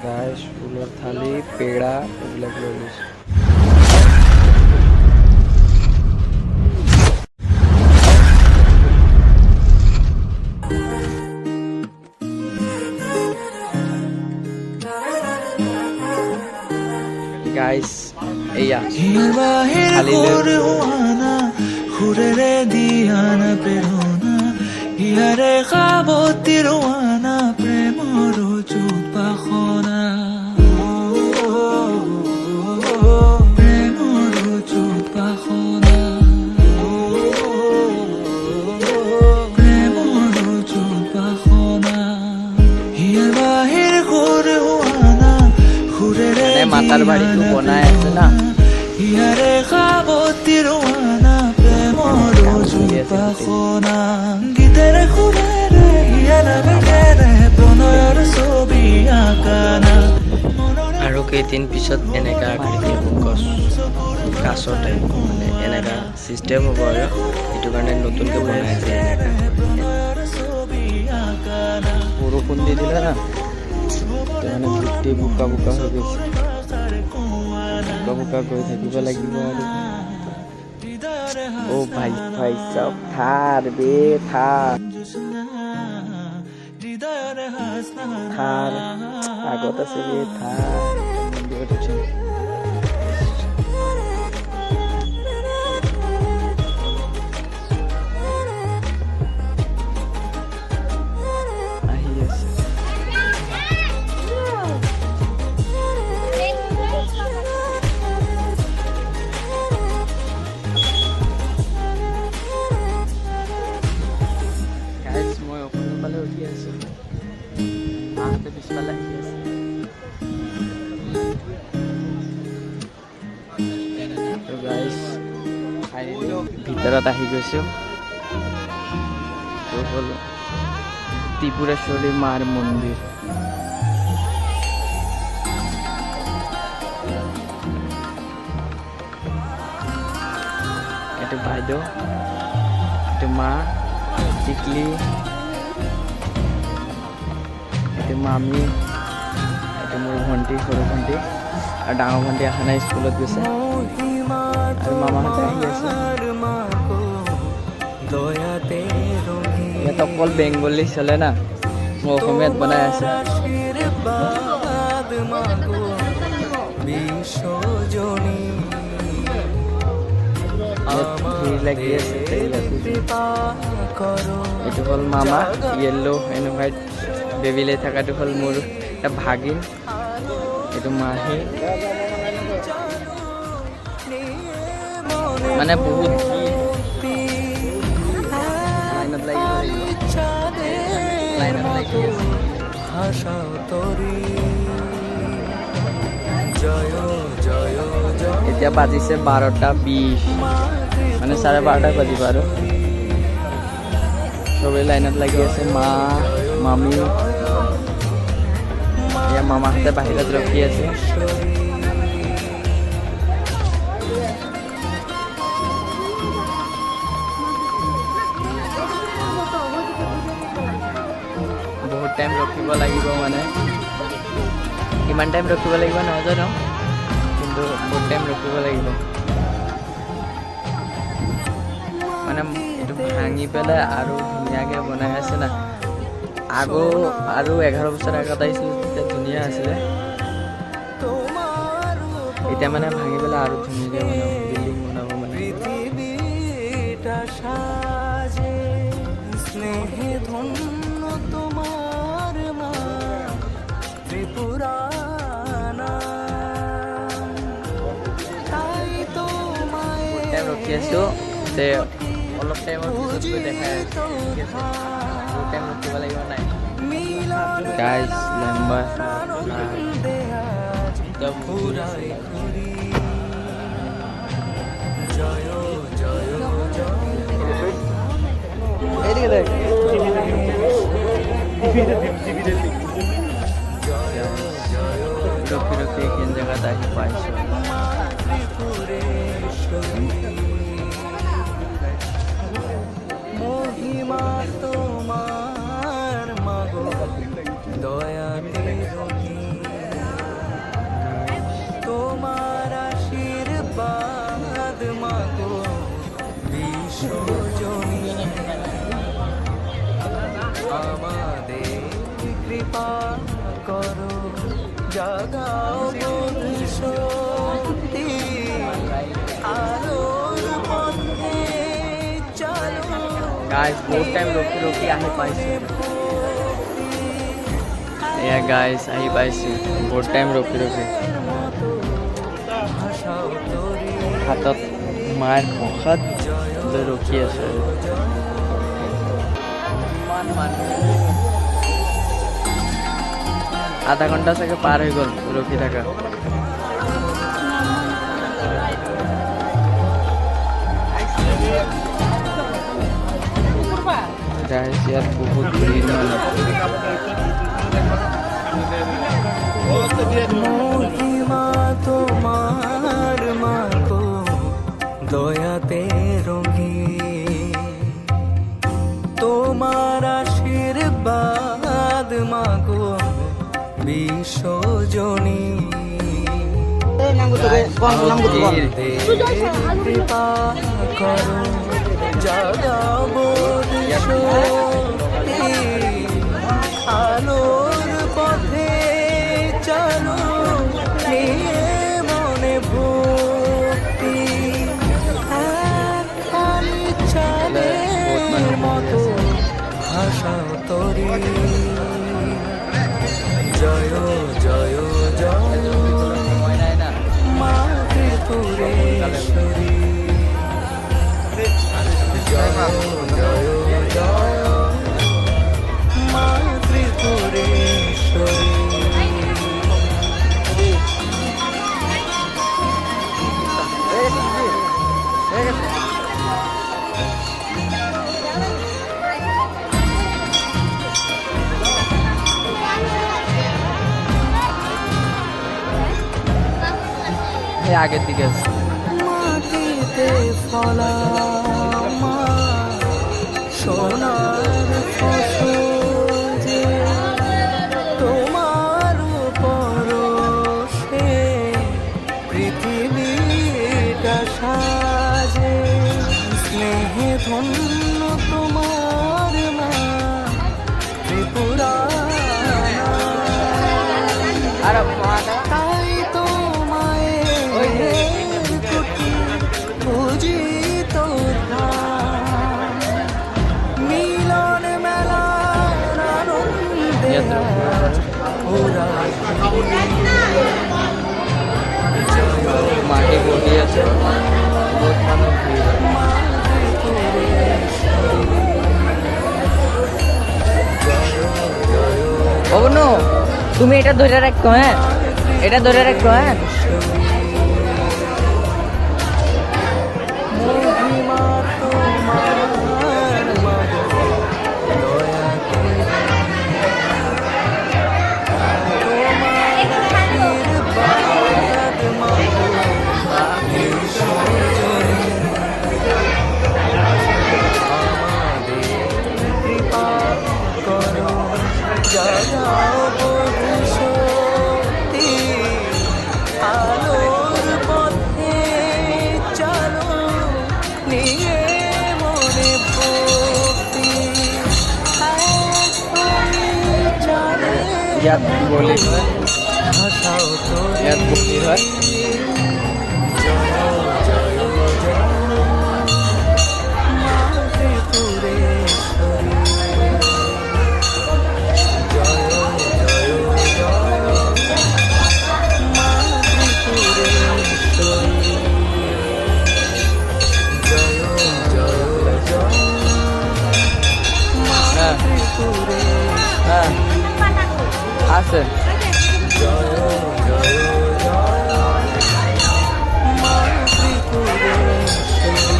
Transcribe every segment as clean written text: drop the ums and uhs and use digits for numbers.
Guys फूलर थाली पेड़ा এইবিলাক লৈ লৈছোঁ। गाइस एया थाली ले খুরেরে দিয়ানা প্রেরণা ইয়ারে খাবতি রোয়ানা প্রেমর চুপাখনা প্রেমর চুপাখনা প্রেমর চুপাখনা ইয়া বাহির করে হোয়ানা খুরেরে মাতার বাড়ি তো বনায় আছে না ইয়ারে খাবতি রোয়ানা পাখনা গীতের খুবেরে ইয়ানা বেগেরে প্রণয়ৰ ছবি আঁকানা আৰু কেইদিন পিছত এনেকা আকৃতি গছ কাছতে মানে এনেকা চিষ্টেম হ'ব আৰু এইটো কাৰণে নতুনকৈ বনাই আছে বৰষুণ দি দিলে না মানে গোটেই বোকা বোকা হৈ গৈছে বোকা বোকা গৈ থাকিব লাগিব আৰু ओ भाई भाई सब थार बे थार আগত আছে বে থার ভিতৰত আহি গৈছোঁ তো হ'ল ত্ৰিপুৰেশ্বৰী মাৰ মন্দিৰ এইটো বাইদেউ এইটো মা টিকলি এইটো মামী এইটো মোৰ ভণ্টি সৰু ভণ্টি আৰু ডাঙৰ ভণ্টি অহা নাই স্কুলত গৈছে আৰু মামাহঁতে আহি আছে ইয়াত অকল বেংগলী চলে না মই অসমীয়াত বনাই আছো ভিৰ লাগি আছে এইটো হ'ল মামা য়েল্লো এণ্ড হোৱাইট বেবী লৈ থকাটো হ'ল মোৰ এটা ভাগিন এইটো মাহী মানে বহুত এতিয়া বাজিছে 12:20 মানে 12:30 বাজিব আৰু চবেই লাইনত লাগি আছে মা মামী এয়া মামাহঁতে বাহিৰত ৰখি আছে বহুত টাইম ৰখিব লাগিব মানে কিমান টাইম ৰখিব লাগিব নাজানো কিন্তু বহুত টাইম ৰখিব লাগিব মানে এইটো ভাঙি পেলাই আৰু ধুনীয়াকৈ বনাই আছে না আৰু 11 বছৰ আগত আহিছিলোঁ তেতিয়া ধুনীয়া আছিলে এতিয়া মানে ভাঙি পেলাই আৰু ধুনীয়াকৈ বনাব বিল্ডিং বনাব মানে টাইম ৰখি আছোঁ যে অলপ টাইমৰ পিছত গৈ দেখাই বহুত টাইম ৰখিব লাগিব নাই গাইজ লম্বা ৰখি ৰখি এইখিনি জেগাত আহি পাইছোঁ মহিমা তোমার মাগো দয়াতে বিশ্বজনী আমাদের কৃপা করো জাগাও ভবিষ্যতি আলোর পথে চলো गाइस बहुत टाइम रोकी रोकी आही पाइसे या गाइस आही पाइसे बहुत टाइम रोकी रोकी हाथत मार खत ले रोकी আছে आधा घंटा से पार हो गल रोकी থাকা गाइस यार बहुत भीड़ মহিমা তোমার মাগো দয়াতে রঙি তোমার আশীর্বাদ মাগো বিশ্বজনী কৃপা করো জাগাবো আলোর পথে চলো নিয়ে মনে ভক্তি আমি চালের মতো ভাষাও তরি জয় জয় জয় মা ত্রিপুরেশ্বরী জয় জয় জয় মা ত্রিপুরেশ্বরী আগের দিকে আছে মাটিতে ফলা মা সোনার ফসল যে তোমার পরশে পৃথিবীটা সাজে স্নেহে ধন্য তোমার মা ত্রিপুরা আর তাই তো মায়ের কোটি পূজিত মিলন মেলার আনন্দে ওরা মাটি গড়িয়ে আছে বহুত মানুষ ভিড় অবনু তুমি এটা ধরে রাখো হ্যাঁ এটা ধরে রাখো হ্যাঁ মহিমা তোমার মাগো দয়া করে তোমার আশীর্বাদ মাগো বিশ্বজনী আমাদের কৃপা করো জাগাও ভবিষ্যতি আলোর পথে চলো নিয়ে মনে ভক্তি याद बोले ভাষাও তোর याद बोली है জয় জয় জয় মা ত্রিপুরেশ্বরী জয় জয় জয় মা ত্রিপুরেশ্বরী জয় জয় জয় মা হ্যাঁ ত্রিপুরেশ্বরী হ্যাঁ আছে জয় জয় জয় মা ত্রিপুরেশ্বরী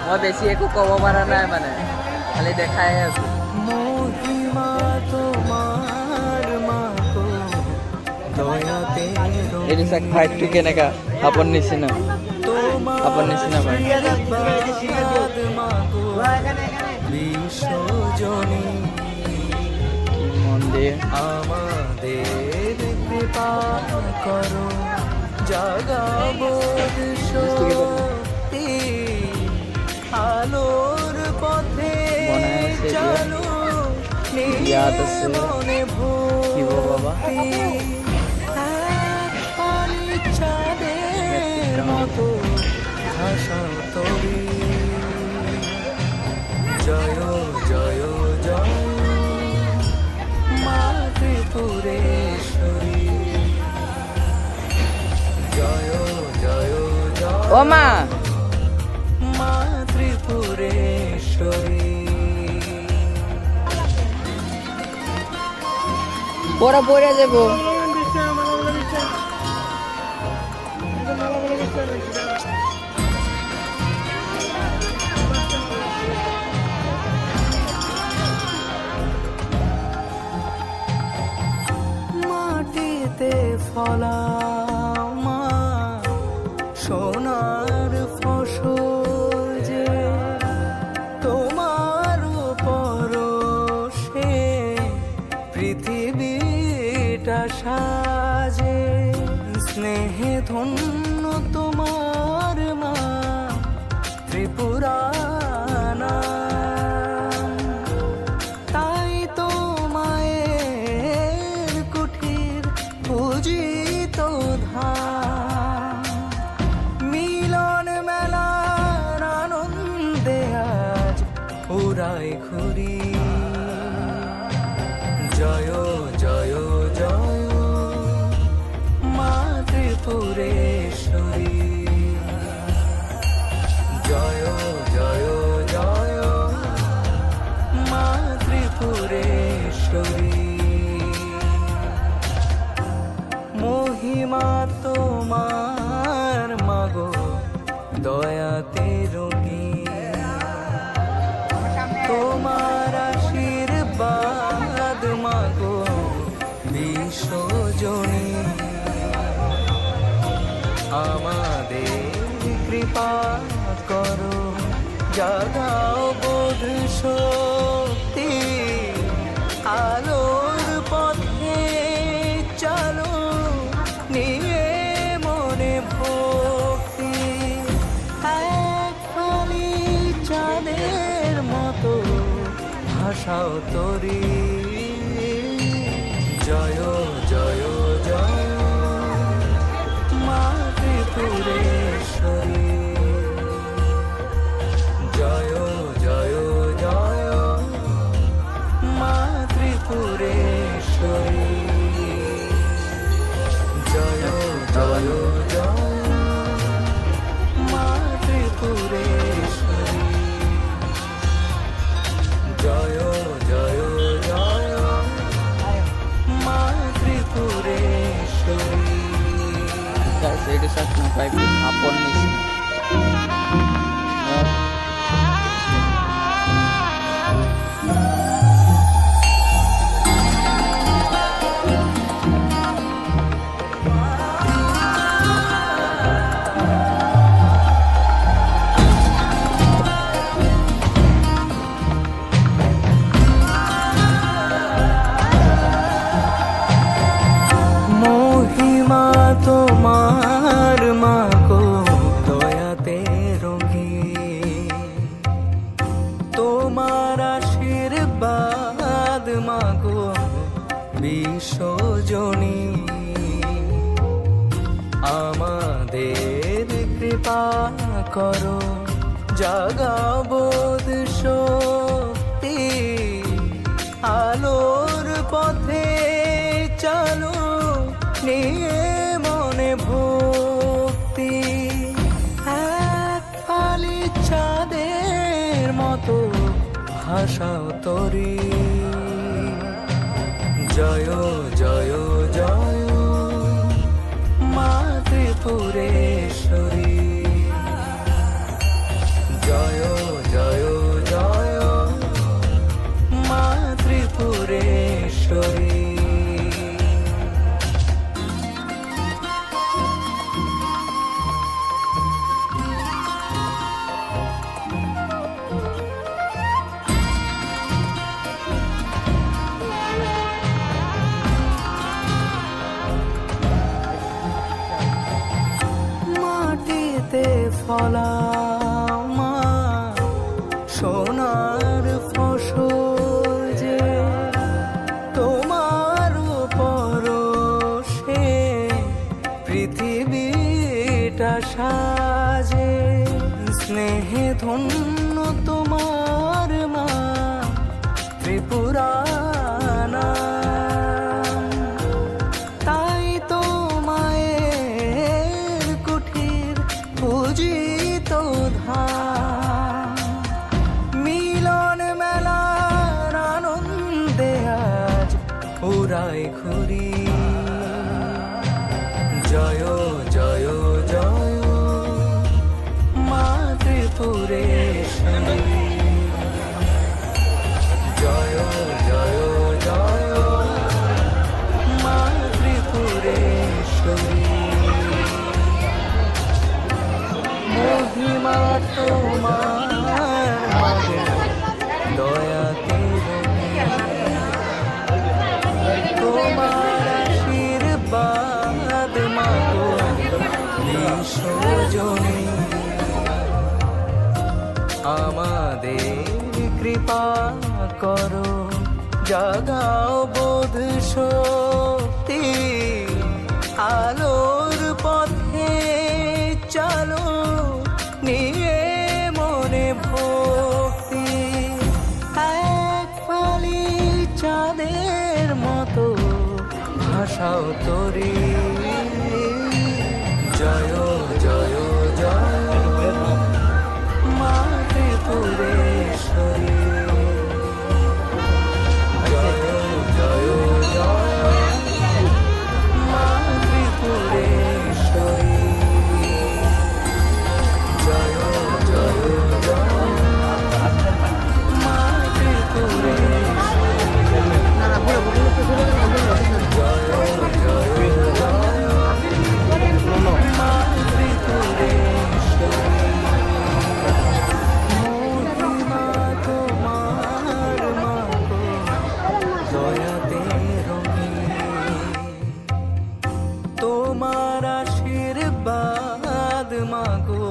মই বেছি একো ক'ব পৰা নাই মানে খালি দেখাই আছো মহিমা তোমার এটি চাক ফাইট টু কেনেকা আপন নিচিনা ভাই বিশ্বজনী কি মন দিয়ে আমাদের কৃপা করো জাগাবোধ শক্তি আলোর পথে চলো याद আছে মনে কি গো বাবা চাঁদের মতো ভাষাও তরি জয় জয় জয় মা ত্রিপুরেশ্বরী জয় জয় জয় ও মা মা ত্রিপুরেশ্বরী পড়া পড়ে যাবো মাটিতে ফলা মা সোনার ফসল যে তোমার পরশে পৃথিবীটা সাজে স্নেহে ধন্য তোমার মা ত্রিপুরানা তাই তো মায়ের কুঠির পূজিত ধাম মিলন মেলার আনন্দে আজ উড়াই ঘুরি জয় জয় জয় মা ত্রিপুরেশ্বরী জয় জয় জয় মা ত্রিপুরেশ্বরী মহিমা তোমার মাগো দয়াতে রঙি তোমার আশীর্বাদ মাগো বিশ্বজনী আমাদের কৃপা করো জাগাও বোধ শক্তি আলোর পথে চলো নিয়ে মনে ভক্তি এক ফালি চাঁদের মতো ভাষাও তরি জয় জয় জয় মা ত্রিপুরেশ্বরী জয় জয় জয় মা ত্রিপুরেশ্বরী জয় জয় জয় মা ত্রিপুরেশ্বরী জয় জয় জয় মা ত্রিপুরেশ্বরী guys এটি চাক না ফাইট আপন নিচিনা মহিমা তোমার মাগো দয়াতে রঙি তোমার আশীর্বাদ মাগো বিশ্বজনী আমাদের কৃপা করো জাগাবোধ শক্তি আলোর পথে চলো নিয়ে মনে ভক্তি এক ফালি চাঁদের মতো ভাষাও তরি জয় জয় জয় মা ত্রিপুরেশ্বরী জয় জয় জয় মা ত্রিপুরেশ্বরী ফলা মা সোনার ফসল যে তোমার পরশে পৃথিবীটা সাজে স্নেহে ধন্য তোমার মা ত্রিপুরা তাই তো মায়ের কুঠির পূজিত ধাম মিলন মেলার আনন্দে আজ উড়াই ঘুরি জয় জয় জয় মা ত্রিপুরেশ্বরী জয় জয় জয় মা ত্রিপুরেশ্বরী মহিমা তোমার মাঝে দয়াতে তোমার আশীর্বাদ মাগো বিশ্বজনী আমাদের কৃপা করো জাগাও বোধ শক্তি আলোর পথে চলো নিয়ে মনে ভক্তি এক ফালি চাঁদের মতো ভাষাও তরি জয় জয় জয় মা ত্রিপুরেশ্বরী জয় জয় জয় মা ত্রিপুরেশ্বরী জয় জয় জয় মা ত্রিপুরেশ্বরী জয় জয় জয় মা ত্রিপুরেশ্বরী মহিমা তোমার মাগো দয়াতে রঙিন তোমার আশীর্বাদ মাগো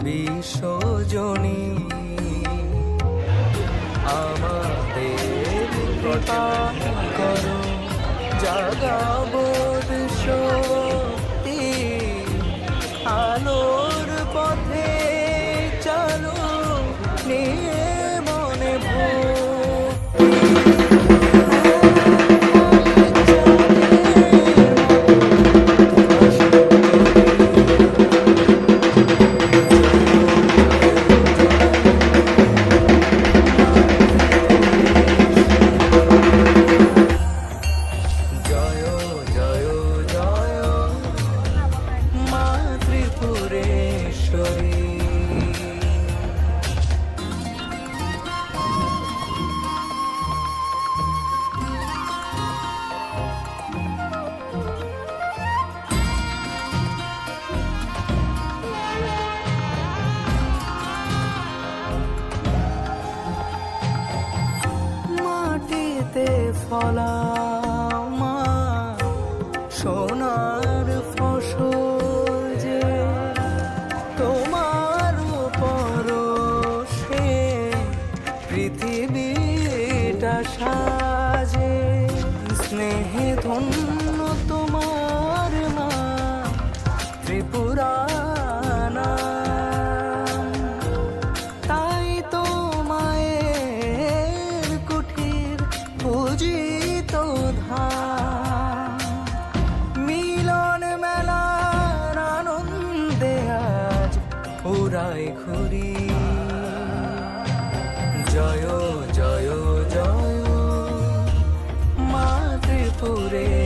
বিশ্বজনী আমাদের কৃপা করো জাগাবোধ শক্তি আলোর পথে চলো নিয়ে মনে জয় জয় জয় মা ত্রিপুরেশ্বরী মাটিতে ফলা মা সোনার ফসল যে তোমার পরশে পৃথিবীটা সাজে স্নেহে ধন্য তোমার মা ত্রিপুরা তাই তো মায়ের কুঠির পূজিত ধাম মিলন মেলার আনন্দে আজ উড়াই ঘুরি জয় জয় জয় মা ত্রিপুরে